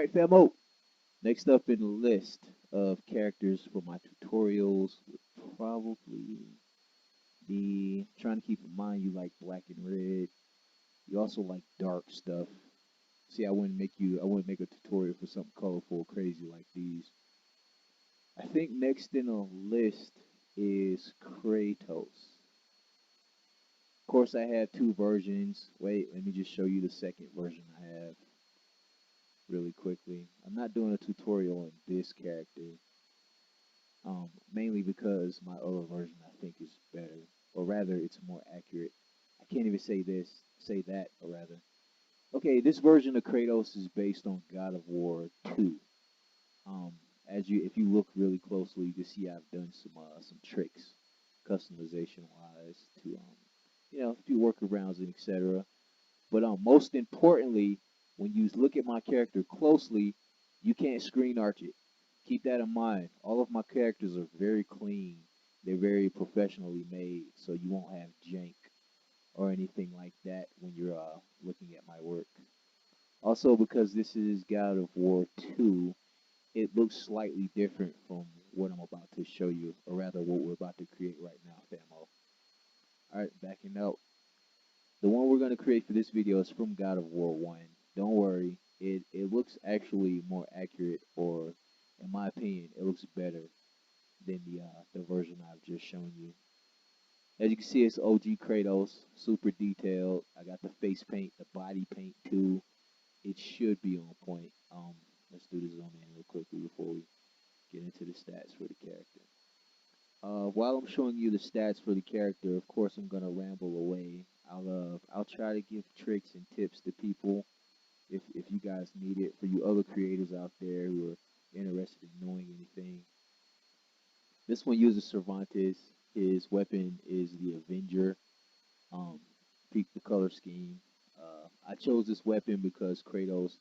Alright, famo. Next up in the list of characters for my tutorials would probably be trying to keep in mind you like black and red. You also like dark stuff. See, I wouldn't make a tutorial for something colorful or crazy like these. I think next in the list is Kratos. Of course, I have two versions. Wait, let me just show you the second version I have really quickly. I'm not doing a tutorial on this character, mainly because my other version I think is better, or rather, it's more accurate. I can't even say that, or rather. Okay, this version of Kratos is based on God of War 2. Um, if you look really closely, you can see I've done some tricks, customization wise, to a few workarounds and etc. But most importantly, when you look at my character closely, you can't screen arch it. Keep that in mind. All of my characters are very clean. They're very professionally made, so you won't have jank or anything like that when you're looking at my work. Also, because this is God of War 2, it looks slightly different from what I'm about to show you, or rather what we're about to create right now, famo. Alright, backing out. The one we're going to create for this video is from God of War 1. Don't worry, it looks actually more accurate, or in my opinion, it looks better than the version I've just shown you. As you can see, it's OG Kratos, super detailed. I got the face paint, the body paint too. It should be on point. Let's do the zoom in real quickly before we get into the stats for the character. While I'm showing you the stats for the character, of course I'm gonna ramble away. I'll try to give tricks and tips to people if you guys need it. For you other creators out there who are interested in knowing anything, this one uses Cervantes. His weapon is the Avenger. Um, Peep the color scheme. I chose this weapon because Kratos,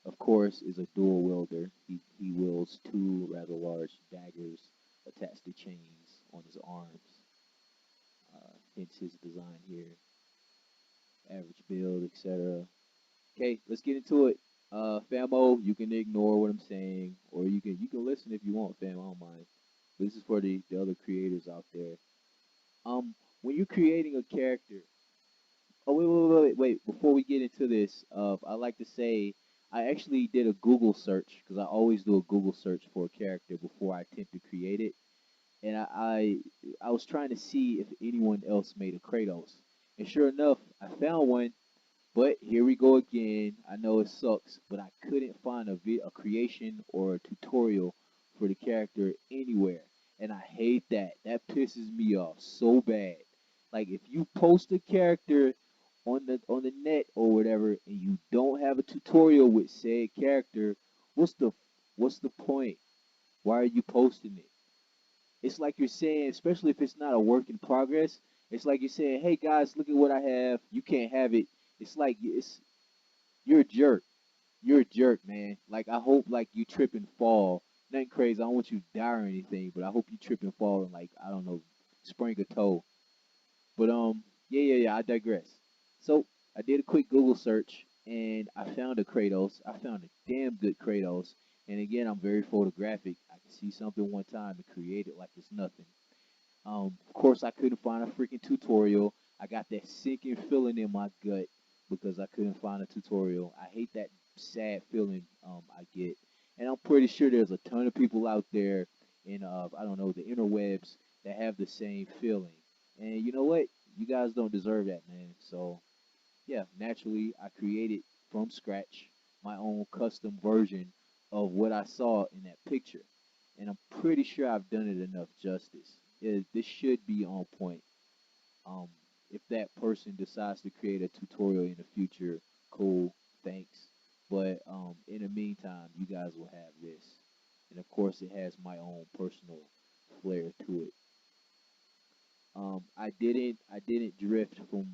of course, is a dual wielder. He wields two rather large daggers attached to chains on his arms. Hence his design here. Average build, etc. Okay, let's get into it. Famo, you can ignore what I'm saying, or you can listen if you want, fam. I don't mind. This is for the other creators out there. When you're creating a character, oh wait. Before we get into this, I like to say I actually did a Google search because I always do a Google search for a character before I attempt to create it, and I was trying to see if anyone else made a Kratos, and sure enough, I found one. But here we go again. I know it sucks, but I couldn't find a creation or a tutorial for the character anywhere, and I hate that. That pisses me off so bad. Like if you post a character on the net or whatever, and you don't have a tutorial with said character, what's the what's the point? Why are you posting it? It's like you're saying, especially if it's not a work in progress, it's like you're saying, "Hey guys, look at what I have. You can't have it." It's like you're a jerk. You're a jerk, man. Like I hope like you trip and fall. Nothing crazy. I don't want you to die or anything, but I hope you trip and fall and like I don't know, sprain a toe. But yeah. I digress. So I did a quick Google search and I found a Kratos. I found a damn good Kratos. And again, I'm very photographic. I can see something one time and create it like it's nothing. Of course, I couldn't find a freaking tutorial. I got that sinking feeling in my gut because I couldn't find a tutorial. I hate that sad feeling I get, and I'm pretty sure there's a ton of people out there in I don't know the interwebs that have the same feeling. And you know what? You guys don't deserve that, man. So yeah, naturally, I created from scratch my own custom version of what I saw in that picture. And I'm pretty sure I've done it enough justice. This should be on point. Um, if that person decides to create a tutorial in the future, cool, thanks. But in the meantime, you guys will have this. And of course, it has my own personal flair to it. I didn't drift from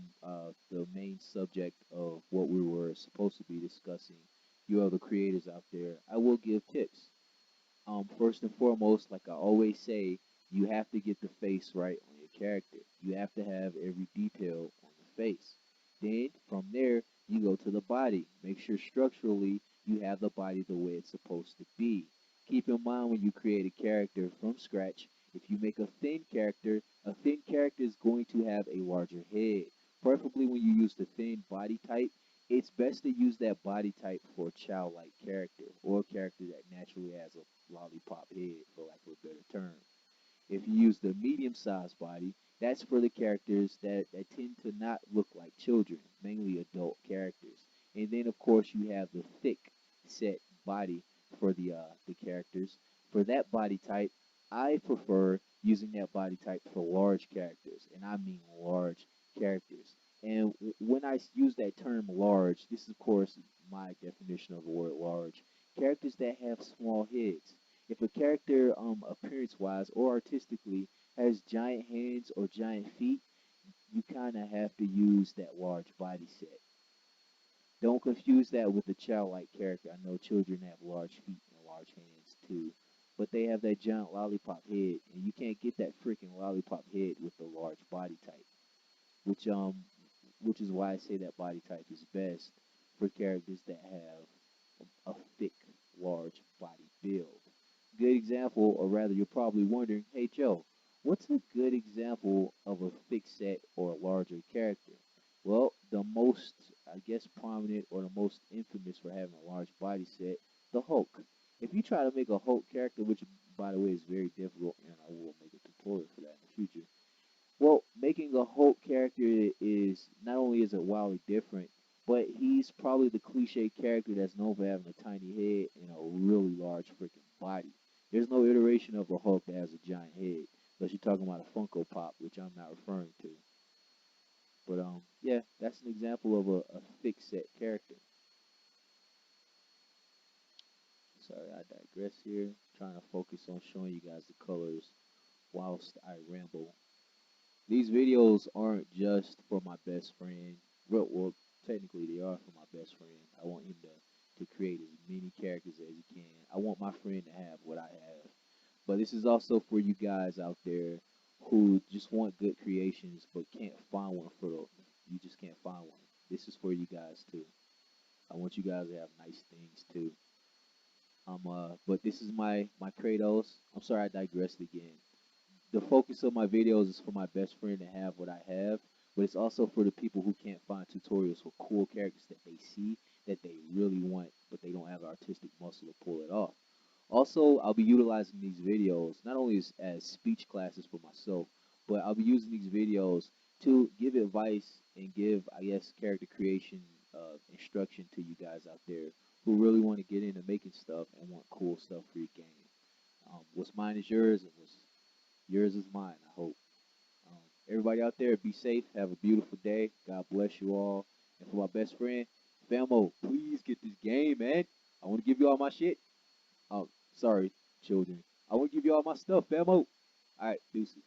the main subject of what we were supposed to be discussing. You other creators out there, I will give tips. First and foremost, like I always say, you have to get the face right on your character. You have to have every detail on the face. Then from there, you go to the body. Make sure structurally you have the body the way it's supposed to be. Keep in mind when you create a character from scratch, if you make a thin character is going to have a larger head. Preferably when you use the thin body type, it's best to use that body type for a childlike character or a character that naturally has a lollipop head, for lack of a better term. If you use the medium sized body, that's for the characters that tend to not look like children, mainly adult characters. And then of course you have the thick set body for the characters. For that body type, I prefer using that body type for large characters, and I mean large characters. And when I use that term large, this is of course my definition of the word large. Characters that have small heads. If a character, appearance wise or artistically, has giant hands or giant feet, you kind of have to use that large body set. Don't confuse that with a childlike character. I know children have large feet and large hands too, but they have that giant lollipop head, and you can't get that freaking lollipop head with the large body type. Which which is why I say that body type is best for characters that have a thick, large body build. Good example, or rather, you're probably wondering, hey Joe, what's a good example of a thick set or a larger character? Well, the most, I guess, prominent or the most infamous for having a large body set, the Hulk. If you try to make a Hulk character, which by the way is very difficult, and I will make a tutorial for that in the future, well, making a Hulk character is not only is it wildly different, but he's probably the cliche character that's known for having a tiny head and a really large freaking body. There's no iteration of a Hulk that has a giant head, unless you're talking about a Funko Pop, which I'm not referring to. But yeah, that's an example of a thick set character. Sorry, I digress here. Trying to focus on showing you guys the colors whilst I ramble. These videos aren't just for my best friend. Well, technically they are for my best friend. I want him to create as many characters as he can. I want my friend to have what I have. But this is also for you guys out there who just want good creations but can't find one for them. You just can't find one. This is for you guys too. I want you guys to have nice things too. But this is my Kratos. I'm sorry I digressed again. The focus of my videos is for my best friend to have what I have, but it's also for the people who can't find tutorials for cool characters that they see that they really want, but they don't have the artistic muscle to pull it off. Also, I'll be utilizing these videos not only as speech classes for myself, but I'll be using these videos to give advice and give, I guess, character creation instruction to you guys out there who really want to get into making stuff and want cool stuff for your game. What's mine is yours, and what's yours is mine, I hope. Everybody out there, be safe. Have a beautiful day. God bless you all. And for my best friend, Famo, please get this game, man. I want to give you all my shit. Oh, sorry, children. I want to give you all my stuff, Famo. All right, deuces.